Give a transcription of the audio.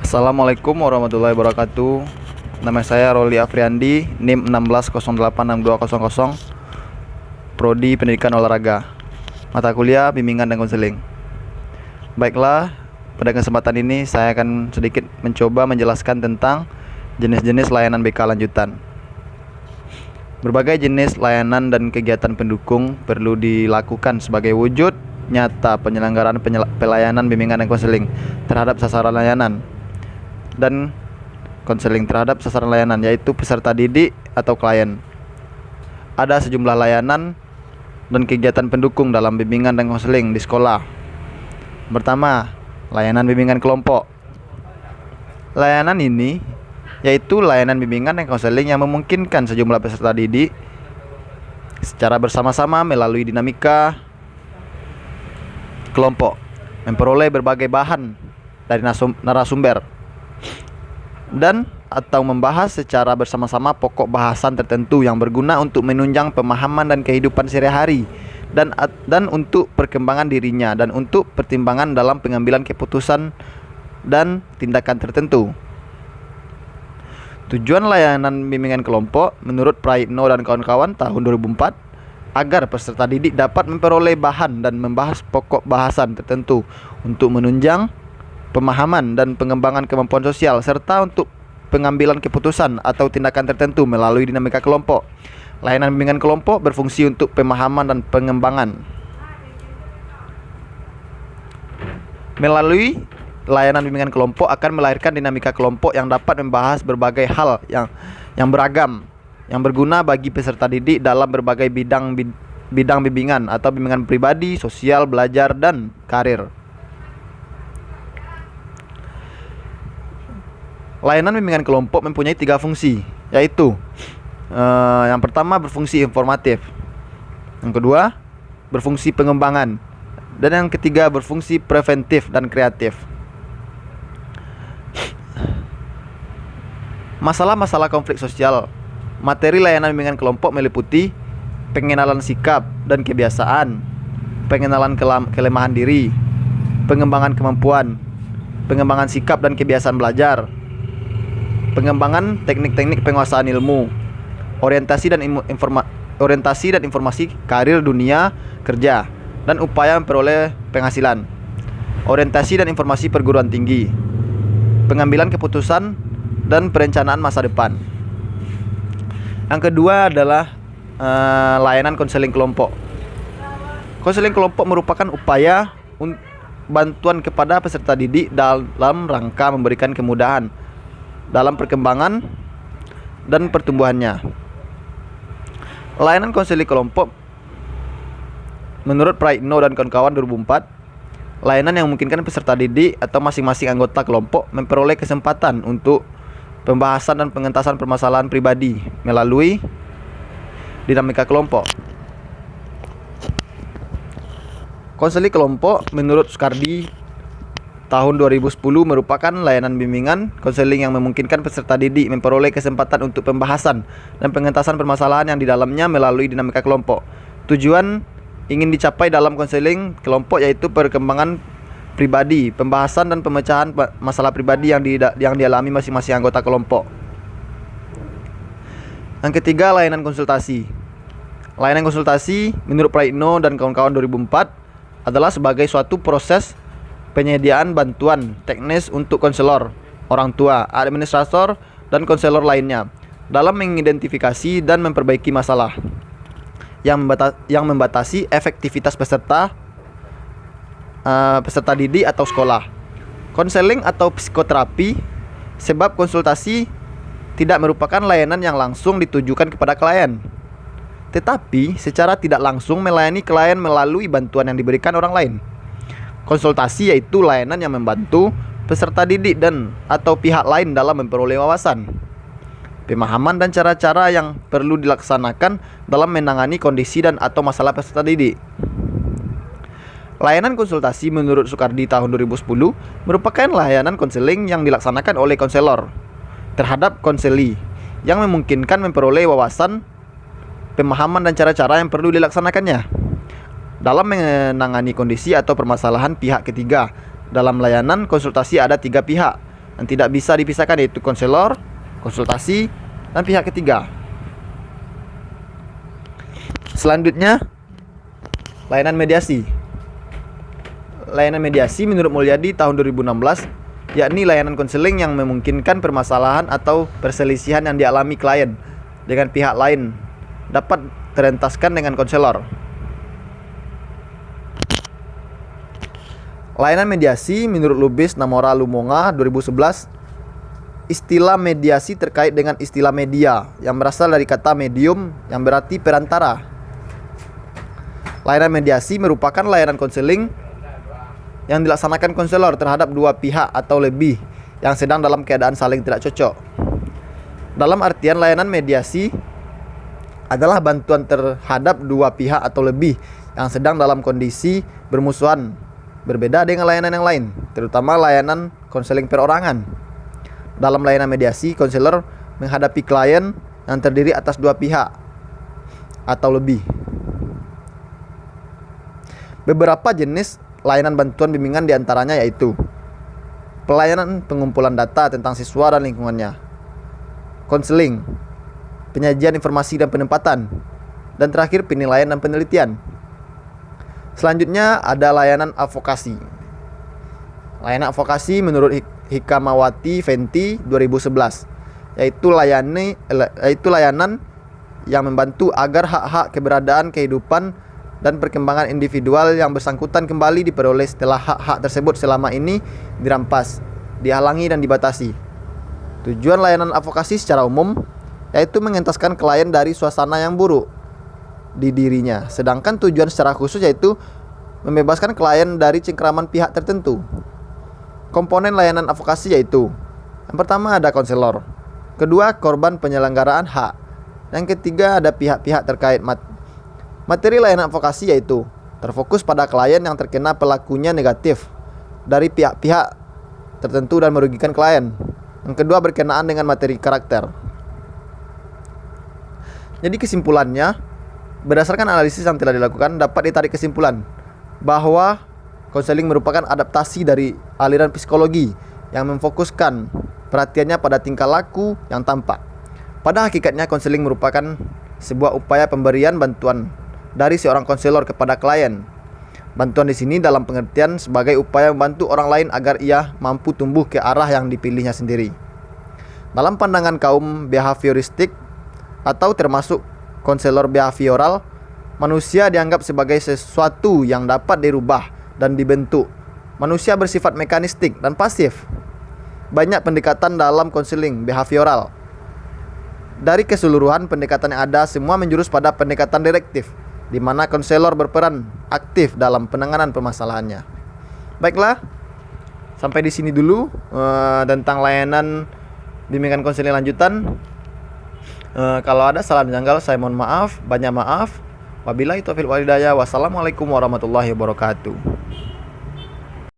Assalamualaikum warahmatullahi wabarakatuh. Nama saya Roli Afriandi, NIM 16086200, Prodi Pendidikan Olahraga, mata kuliah Bimbingan dan Konseling. Baiklah, pada kesempatan ini saya akan sedikit mencoba menjelaskan tentang jenis-jenis layanan BK lanjutan. Berbagai jenis layanan dan kegiatan pendukung perlu dilakukan sebagai wujud nyata penyelenggaraan pelayanan bimbingan dan konseling terhadap sasaran layanan dan konseling terhadap sasaran layanan, yaitu peserta didik atau klien. Ada sejumlah layanan dan kegiatan pendukung dalam bimbingan dan konseling di sekolah. Pertama, layanan bimbingan kelompok. Layanan ini yaitu layanan bimbingan dan konseling yang memungkinkan sejumlah peserta didik secara bersama-sama melalui dinamika kelompok memperoleh berbagai bahan dari narasumber dan atau membahas secara bersama-sama pokok bahasan tertentu yang berguna untuk menunjang pemahaman dan kehidupan sehari-hari dan untuk perkembangan dirinya dan untuk pertimbangan dalam pengambilan keputusan dan tindakan tertentu. Tujuan layanan bimbingan kelompok menurut Praitno dan kawan-kawan tahun 2004 agar peserta didik dapat memperoleh bahan dan membahas pokok bahasan tertentu untuk menunjang pemahaman dan pengembangan kemampuan sosial serta untuk pengambilan keputusan atau tindakan tertentu melalui dinamika kelompok. Layanan bimbingan kelompok berfungsi untuk pemahaman dan pengembangan. Melalui layanan bimbingan kelompok akan melahirkan dinamika kelompok yang dapat membahas berbagai hal yang beragam yang berguna bagi peserta didik dalam berbagai bidang bimbingan atau bimbingan pribadi, sosial, belajar, dan karir. Layanan bimbingan kelompok mempunyai 3 fungsi, yaitu yang pertama berfungsi informatif, yang kedua berfungsi pengembangan, dan yang ketiga berfungsi preventif dan kreatif. Masalah-masalah konflik sosial. Materi layanan bimbingan kelompok meliputi pengenalan sikap dan kebiasaan, pengenalan kelemahan diri, pengembangan kemampuan, pengembangan sikap dan kebiasaan belajar, pengembangan teknik-teknik penguasaan ilmu, orientasi dan informasi karir dunia kerja, dan upaya memperoleh penghasilan, orientasi dan informasi perguruan tinggi, pengambilan keputusan dan perencanaan masa depan. Yang kedua adalah layanan konseling kelompok. Konseling kelompok merupakan upaya bantuan kepada peserta didik dalam rangka memberikan kemudahan dalam perkembangan dan pertumbuhannya. Layanan konseling kelompok menurut Praitno dan kawan-kawan 2004, layanan yang memungkinkan peserta didik atau masing-masing anggota kelompok memperoleh kesempatan untuk pembahasan dan pengentasan permasalahan pribadi melalui dinamika kelompok. Konseling kelompok menurut Sukardi tahun 2010 merupakan layanan bimbingan konseling yang memungkinkan peserta didik memperoleh kesempatan untuk pembahasan dan pengentasan permasalahan yang di dalamnya melalui dinamika kelompok. Tujuan ingin dicapai dalam konseling kelompok yaitu perkembangan pribadi, pembahasan dan pemecahan masalah pribadi yang dialami masing-masing anggota kelompok. Yang ketiga, layanan konsultasi. Layanan konsultasi menurut Praitno dan kawan-kawan 2004 adalah sebagai suatu proses penyediaan bantuan teknis untuk konselor, orang tua, administrator, dan konselor lainnya dalam mengidentifikasi dan memperbaiki masalah yang membatasi efektivitas peserta didik atau sekolah. Konseling atau psikoterapi, sebab konsultasi tidak merupakan layanan yang langsung ditujukan kepada klien, tetapi secara tidak langsung melayani klien melalui bantuan yang diberikan orang lain. Konsultasi yaitu layanan yang membantu peserta didik dan atau pihak lain dalam memperoleh wawasan, pemahaman dan cara-cara yang perlu dilaksanakan dalam menangani kondisi dan atau masalah peserta didik. Layanan konsultasi menurut Sukardi tahun 2010 merupakan layanan konseling yang dilaksanakan oleh konselor terhadap konseli yang memungkinkan memperoleh wawasan, pemahaman dan cara-cara yang perlu dilaksanakannya dalam menangani kondisi atau permasalahan pihak ketiga. Dalam layanan konsultasi ada 3 pihak, yang tidak bisa dipisahkan, yaitu konselor, konsultasi, dan pihak ketiga. Selanjutnya, layanan mediasi. Layanan mediasi menurut Mulyadi tahun 2016 yakni layanan konseling yang memungkinkan permasalahan atau perselisihan yang dialami klien dengan pihak lain dapat terentaskan dengan konselor. Layanan mediasi menurut Lubis Namora Lumonga 2011, istilah mediasi terkait dengan istilah media yang berasal dari kata medium yang berarti perantara. Layanan mediasi merupakan layanan konseling yang dilaksanakan konselor terhadap dua pihak atau lebih yang sedang dalam keadaan saling tidak cocok. Dalam artian layanan mediasi adalah bantuan terhadap dua pihak atau lebih yang sedang dalam kondisi bermusuhan, berbeda dengan layanan yang lain, terutama layanan konseling perorangan. Dalam layanan mediasi, konselor menghadapi klien yang terdiri atas dua pihak atau lebih. Beberapa jenis layanan bantuan bimbingan diantaranya yaitu pelayanan pengumpulan data tentang siswa dan lingkungannya, konseling, penyajian informasi dan penempatan, dan terakhir penilaian dan penelitian. Selanjutnya ada layanan advokasi. Layanan advokasi menurut Hikamawati Fenty 2011 yaitu layanan yang membantu agar hak-hak keberadaan, kehidupan, dan perkembangan individual yang bersangkutan kembali diperoleh setelah hak-hak tersebut selama ini dirampas, dihalangi, dan dibatasi. Tujuan layanan advokasi secara umum yaitu mengentaskan klien dari suasana yang buruk di dirinya, sedangkan tujuan secara khusus yaitu membebaskan klien dari cengkraman pihak tertentu. Komponen layanan advokasi yaitu: yang pertama ada konselor, kedua korban penyelenggaraan hak, yang ketiga ada pihak-pihak terkait. Materi layanan advokasi yaitu terfokus pada klien yang terkena pelakunya negatif dari pihak-pihak tertentu dan merugikan klien. Yang kedua berkenaan dengan materi karakter. Jadi kesimpulannya, berdasarkan analisis yang telah dilakukan, dapat ditarik kesimpulan bahwa konseling merupakan adaptasi dari aliran psikologi yang memfokuskan perhatiannya pada tingkah laku yang tampak. Pada hakikatnya, konseling merupakan sebuah upaya pemberian bantuan dari seorang konselor kepada klien. Bantuan di sini dalam pengertian sebagai upaya membantu orang lain agar ia mampu tumbuh ke arah yang dipilihnya sendiri. Dalam pandangan kaum behavioristik atau termasuk konselor behavioral, manusia dianggap sebagai sesuatu yang dapat dirubah dan dibentuk. Manusia bersifat mekanistik dan pasif. Banyak pendekatan dalam konseling behavioral. Dari keseluruhan pendekatan yang ada, semua menjurus pada pendekatan direktif, di mana konselor berperan aktif dalam penanganan permasalahannya. Baiklah, sampai di sini dulu tentang layanan bimbingan konseling lanjutan. Kalau ada salah dan janggal, saya mohon maaf, banyak maaf. Wabillahi taufiq wal hidayah. Wassalamualaikum warahmatullahi wabarakatuh.